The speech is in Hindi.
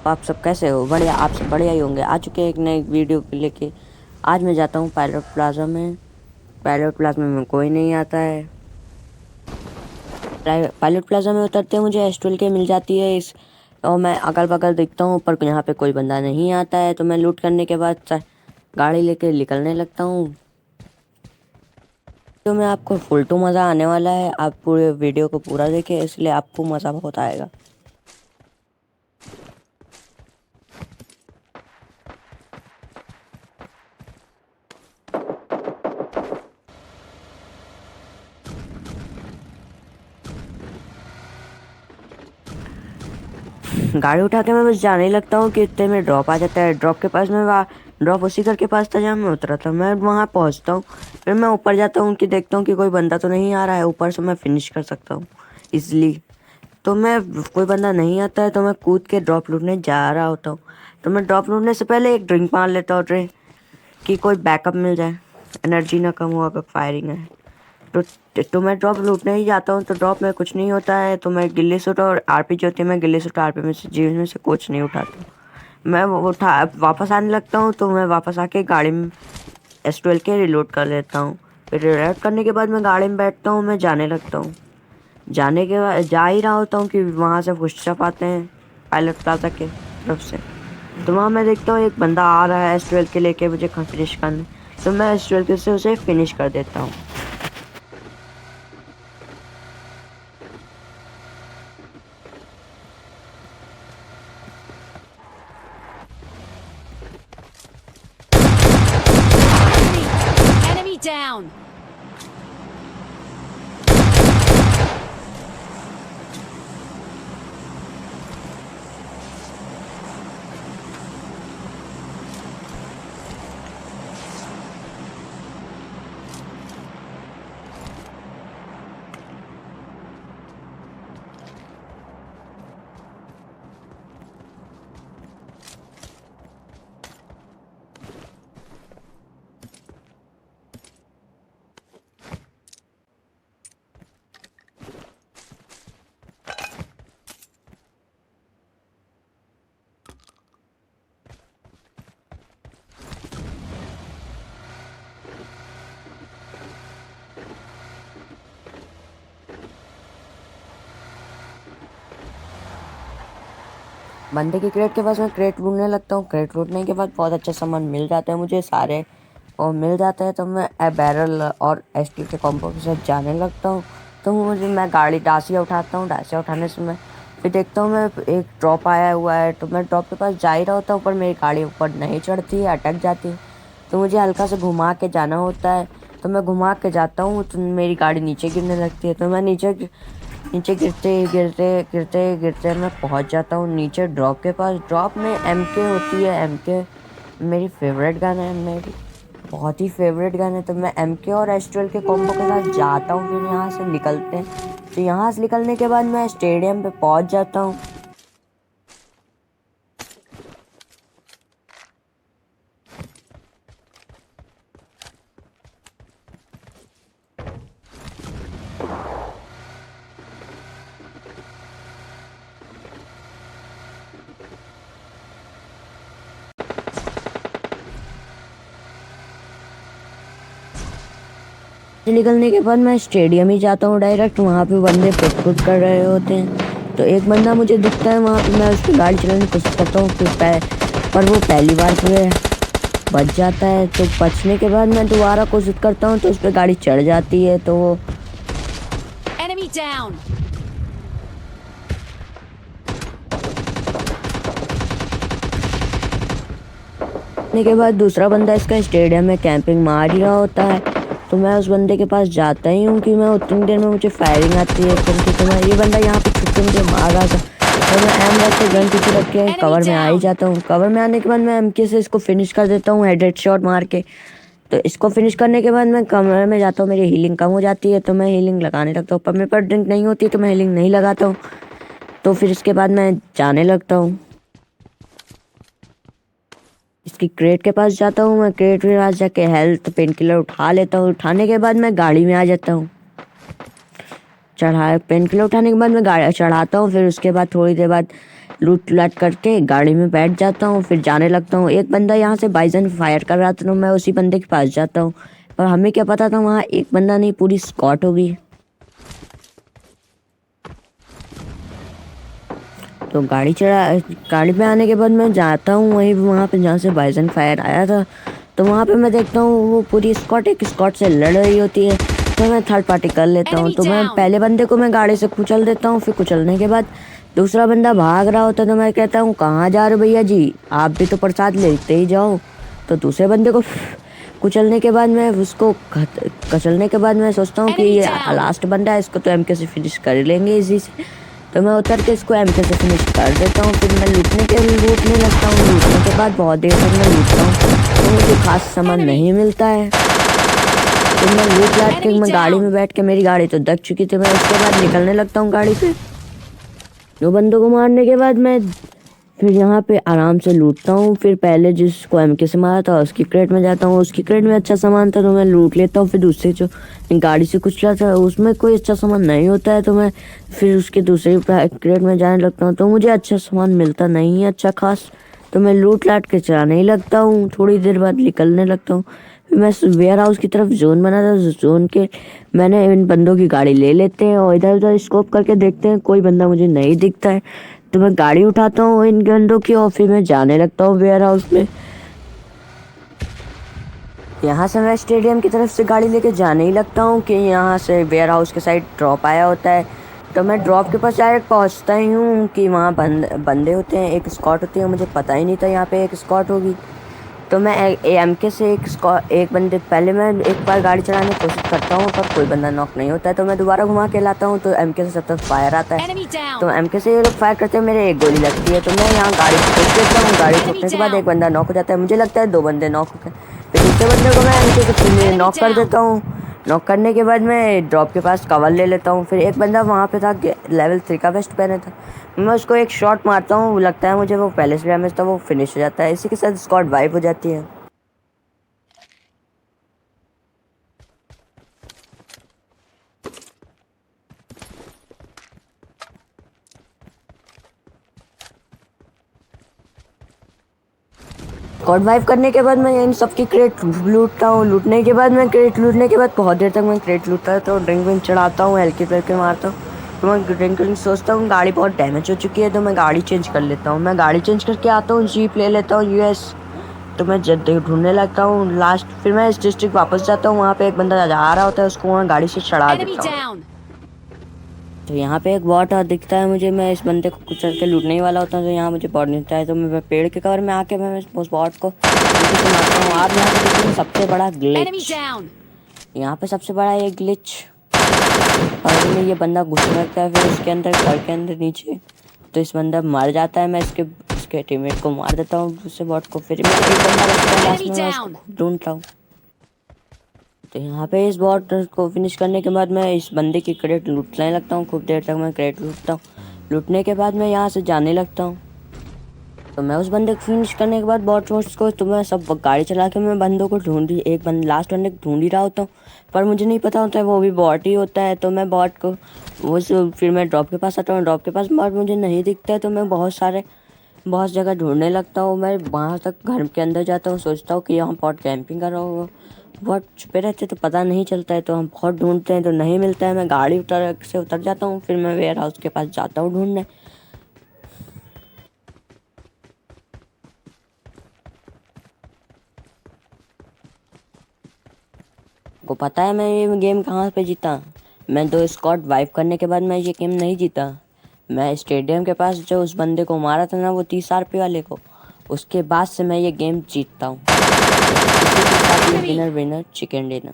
आप सब कैसे हो? बढ़िया, आप सब बढ़िया ही होंगे। आ चुके हैं एक नई वीडियो पे लेके। आज मैं जाता हूँ पायलट प्लाजा में। पायलट प्लाजा में कोई नहीं आता है। पायलट प्लाजा में उतरते मुझे एस्ट्रल के मिल जाती है इस और मैं अगल बगल देखता हूँ, पर यहाँ पे कोई बंदा नहीं आता है। तो मैं लूट करने के बाद गाड़ी लेके निकलने लगता हूँ। तो मैं आपको फुल टू मज़ा आने वाला है। आप पूरे वीडियो को पूरा देखें, इसलिए आपको मज़ा बहुत आएगा। गाड़ी उठा के मैं बस जाने ही लगता हूँ कि इतने में ड्रॉप आ जाता है। ड्रॉप के पास मैं वहाँ ड्रॉप उसी घर के पास था जहाँ मैं उतरा था। मैं वहाँ पहुँचता हूँ, फिर मैं ऊपर जाता हूँ कि देखता हूँ कि कोई बंदा तो नहीं आ रहा है, ऊपर से मैं फिनिश कर सकता हूँ इसलिए। तो मैं कोई बंदा नहीं आता है तो मैं कूद के ड्रॉप लूटने जा रहा होता हूँ। तो मैं ड्रॉप लूटने से पहले एक ड्रिंक मार लेता हूँ, ड्रिंक कि कोई बैकअप मिल जाए, एनर्जी ना कम हो अगर फायरिंग है। तो मैं ड्रॉप लूटने ही जाता हूँ। तो ड्रॉप में कुछ नहीं होता है, तो मैं गिल्ली सूट और आरपी जो होती है, मैं गिल्ली सूट आरपी में से जीवन में से कुछ नहीं उठाता। मैं वो उठा वापस आने लगता हूँ। तो मैं वापस आके गाड़ी में S12 के रिलोड कर लेता हूँ। फिर रिलोड करने के बाद मैं गाड़ी में बैठता हूँ, मैं जाने लगता हूँ। जाने के बाद जा ही रहा होता हूँ कि वहाँ से फुटस्टेप आते हैं पायलट प्लाजा के तरफ से। तो वहाँ मैं देखता हूँ एक बंदा आ रहा है S12 के लेके मुझे फिनिश करने। तो मैं S12 से उसे फिनिश कर देता हूँ। Enemy down! बंदे की क्रेट के पास मैं क्रेट ढूंढने लगता हूँ। क्रेट ढूंढने के बाद बहुत अच्छा सामान मिल जाता है मुझे सारे, और मिल जाता है तो मैं बैरल और एसटी के कॉम्बो के साथ जाने लगता हूँ। तो मैं गाड़ी डासिया उठाता हूँ। डासिया उठाने से मैं फिर देखता हूँ मैं एक ड्रॉप आया हुआ है। तो मैं ड्रॉप के पास जा ही रहा होता हूँ, पर मेरी गाड़ी ऊपर नहीं चढ़ती है, अटक जाती है। तो मुझे हल्का से घुमा के जाना होता है। तो मैं घुमा के जाता हूँ तो मेरी गाड़ी नीचे गिरने लगती है। तो मैं नीचे नीचे गिरते गिरते गिरते गिरते मैं पहुंच जाता हूँ नीचे ड्रॉप के पास। ड्रॉप में MK होती है। MK मेरी फेवरेट गन है, मेरी बहुत ही फेवरेट गन है। तो मैं MK और एस्ट्रल के कॉम्बो के साथ जाता हूँ। फिर यहाँ से निकलते हैं। तो यहाँ से निकलने के बाद मैं स्टेडियम पे पहुंच जाता हूँ। निकलने के बाद मैं स्टेडियम ही जाता हूँ डायरेक्ट। वहाँ पे बंदे पुट पुट कर रहे होते हैं। तो एक बंदा मुझे दिखता है वहाँ पे, मैं उस पर गाड़ी चलाने की कोशिश करता हूँ पर वो पहली बार पे बच जाता है। तो बचने के बाद मैं दोबारा कोशिश करता हूँ तो उस पर गाड़ी चढ़ जाती है। तो वो Enemy down! ने के बाद दूसरा बंदा इसका स्टेडियम में कैंपिंग मार ही रहा होता है। तो मैं उस बंदे के पास जाता ही हूँ कि मैं उतनी देर में मुझे फायरिंग आती है क्योंकि तो मैं ये बंदा यहाँ पे छुप के मुझे मार रहा था। तो मैं एम रख के गन पीछे रख के Enemy कवर में आ ही down! जाता हूँ। कवर में आने के बाद मैं MK से इसको फिनिश कर देता हूँ हेड शॉट मार के। तो इसको फिनिश करने के बाद मैं कमरे में जाता हूँ, मेरी हीलिंग कम हो जाती है तो मैं हीलिंग लगाने लगता हूँ। पर मेरे पास ड्रिंक नहीं होती तो मैं हीलिंग नहीं लगाता हूँ। तो फिर इसके बाद मैं जाने लगता हूँ, इसकी क्रेट के पास जाता हूँ। मैं क्रेट के पास जाके हेल्थ पेन किलर उठा लेता हूँ। उठाने के बाद मैं गाड़ी में आ जाता हूँ। चढ़ा पेन किलर उठाने के बाद मैं गाड़ी चढ़ाता हूँ। फिर उसके बाद थोड़ी देर बाद लूट लाट करके गाड़ी में बैठ जाता हूँ, फिर जाने लगता हूँ। एक बंदा यहाँ से बाइजन फायर कर रहा था तो मैं उसी बंदे के पास जाता हूँ, पर हमें क्या पता था वहाँ एक बंदा नहीं पूरी स्क्वाड होगी। तो गाड़ी पे आने के बाद मैं जाता हूँ वहाँ पे जहाँ से बाइजन फायर आया था। तो वहाँ पे मैं देखता हूँ वो पूरी स्क्वाड एक स्क्वाड से लड़ रही होती है। तो मैं थर्ड पार्टी कर लेता हूँ। तो मैं पहले बंदे को मैं गाड़ी से कुचल देता हूँ। फिर कुचलने के बाद दूसरा बंदा भाग रहा होता है तो मैं कहता हूँ कहाँ जा रहे हो भैया जी, आप भी तो प्रसाद लेते ही जाओ। तो दूसरे बंदे को कुचलने के बाद मैं उसको कुचलने के बाद मैं सोचता हूँ कि ये लास्ट बंदा है, इसको तो एमके से फिनिश कर लेंगे इसी से। तो मैं उतर के इसको एमके से फिनिश कर देता हूँ। फिर मैं लूटने लगता हूँ। लूटने के बाद बहुत देर तक मैं लूटता हूँ तो मुझे खास सामान नहीं मिलता है। फिर मैं लूट लाट के मैं गाड़ी में बैठ के, मेरी गाड़ी तो दब चुकी थी, मैं उसके बाद निकलने लगता हूँ गाड़ी पे। दो बंदों को मारने के बाद मैं फिर यहाँ पे आराम से लूटता हूँ। फिर पहले जिसको एमके से मारा था उसकी क्रेट में जाता हूँ, उसकी क्रेट में अच्छा सामान था तो मैं लूट लेता हूँ। फिर दूसरे जो गाड़ी से कुचला था उसमें कोई अच्छा सामान नहीं होता है तो मैं फिर उसके दूसरे क्रेट में जाने लगता हूँ। तो मुझे अच्छा सामान मिलता नहीं है अच्छा खास, तो मैं लूट लाट के चलाने ही लगता हूँ। थोड़ी देर बाद निकलने लगता हूँ। फिर मैं वेयर हाउस की तरफ जोन बना था, जोन के मैंने इन बंदों की गाड़ी ले लेते हैं और इधर उधर स्कोप करके देखते हैं, कोई बंदा मुझे नहीं दिखता है तो मैं गाड़ी उठाता हूँ इन बंदों की और फिर मैं जाने लगता हूँ वेयर हाउस में। यहाँ से मैं स्टेडियम की तरफ से गाड़ी लेके जाने ही लगता हूँ कि यहाँ से वेयर हाउस के साइड ड्रॉप आया होता है। तो मैं ड्रॉप के पास डायरेक्ट पहुँचता ही हूँ कि वहाँ बंदे होते हैं, एक स्क्वाड होती है। मुझे पता ही नहीं था यहाँ पे एक स्क्वाड होगी। तो मैं एमके से एक बंदे पहले मैं एक बार गाड़ी चलाने की कोशिश करता हूँ पर कोई बंदा नॉक नहीं होता है। तो मैं दोबारा घुमा के लाता हूँ तो एमके से सब तक फायर आता है। तो एमके से ये लोग फायर करते हैं, मेरे एक गोली लगती है तो मैं यहाँ गाड़ी ठोक देता हूँ। गाड़ी ठोकने के बाद एक बंदा नॉक हो जाता है, मुझे लगता है दो बंदे नॉक हो गए। फिर दूसरे बंदे को मैं एमके से फिर नॉक कर देता हूँ। नॉक करने के बाद मैं ड्रॉप के पास कवर ले लेता हूँ। फिर एक बंदा वहाँ पे था लेवल 3 का वेस्ट पहने था, मैं उसको एक शॉट मारता हूँ, लगता है मुझे वो पहले से डैमेज था, वो फिनिश हो जाता है। इसी के साथ स्क्वाड वाइप हो जाती है। स्क्वाड वाइप करने के बाद मैं इन सबकी क्रेट लूटता हूँ। लूटने के बाद बहुत देर तक मैं क्रेट लूटता है तो ड्रिंक विंक चढ़ाता हूँ, एलकी पे मारता हूँ। तो मैं ड्रिंक विंक सोचता हूँ गाड़ी बहुत डैमेज हो चुकी है तो मैं गाड़ी चेंज कर लेता हूँ। मैं गाड़ी चेंज करके आता हूँ, जीप ले लेता हूँ यूएस। तो मैं जब ढूंढने लगता हूँ लास्ट, फिर मैं इस डिस्ट्रिक्ट वापस जाता हूँ। वहाँ पे एक बंदा आ रहा होता है, उसको वहाँ गाड़ी से चढ़ा देता हूँ। तो यहाँ पे एक बॉट दिखता है मुझे, मैं इस बंदे को कुचल के लूटने ही वाला होता हूँ तो यहाँ मुझे बॉट मिलता है। तो मैं पेड़ के कवर में आके मैं उस बॉट को मारता हूँ। आप यहाँ पे देखिए सबसे बड़ा ग्लिच, यहाँ पे सबसे बड़ा ये ग्लिच और में ये बंदा घुस लगता है फिर उसके अंदर घर के अंदर नीचे, तो इस बंदा मर जाता है। मैं इसके टीममेट को मार देता हूँ दूसरे बॉट को। फिर मैं एक बंदा बचता है उसको ढूंढता हूँ। तो यहाँ पे इस बॉट को फिनिश करने के बाद मैं इस बंदे की क्रेट लूटने लगता हूँ। खूब देर तक मैं क्रेट लूटता हूँ। लूटने के बाद मैं यहाँ से जाने लगता हूँ। तो मैं उस बंदे को फिनिश करने के बाद बॉट वॉट्स को तो मैं सब गाड़ी चला के मैं बंदों को लास्ट बंदे को ढूंढ ही रहा होता हूँ, पर मुझे नहीं पता होता है वो भी बॉट ही होता है। तो मैं बॉट को फिर मैं ड्रॉप के पास आता हूँ। ड्रॉप के पास बॉट मुझे नहीं दिखता है तो मैं बहुत जगह ढूंढने लगता हूँ। मैं वहाँ तक घर के अंदर जाता हूँ, सोचता हूँ कि यहाँ बॉट कैंपिंग कर रहा होगा। बहुत छुपे रहते तो पता नहीं चलता है तो हम बहुत ढूंढते हैं तो नहीं मिलता है। मैं गाड़ी उतर जाता हूँ, फिर मैं वेयर हाउस के पास जाता हूँ ढूंढने। को पता है मैं ये गेम कहाँ पे जीता? मैं 2 स्क्वाड वाइप करने के बाद मैं ये गेम नहीं जीता। मैं स्टेडियम के पास जो उस बंदे को मारा था ना, वो 30 RP वाले को, उसके बाद से मैं ये गेम जीतता हूँ। Winner chicken dinner.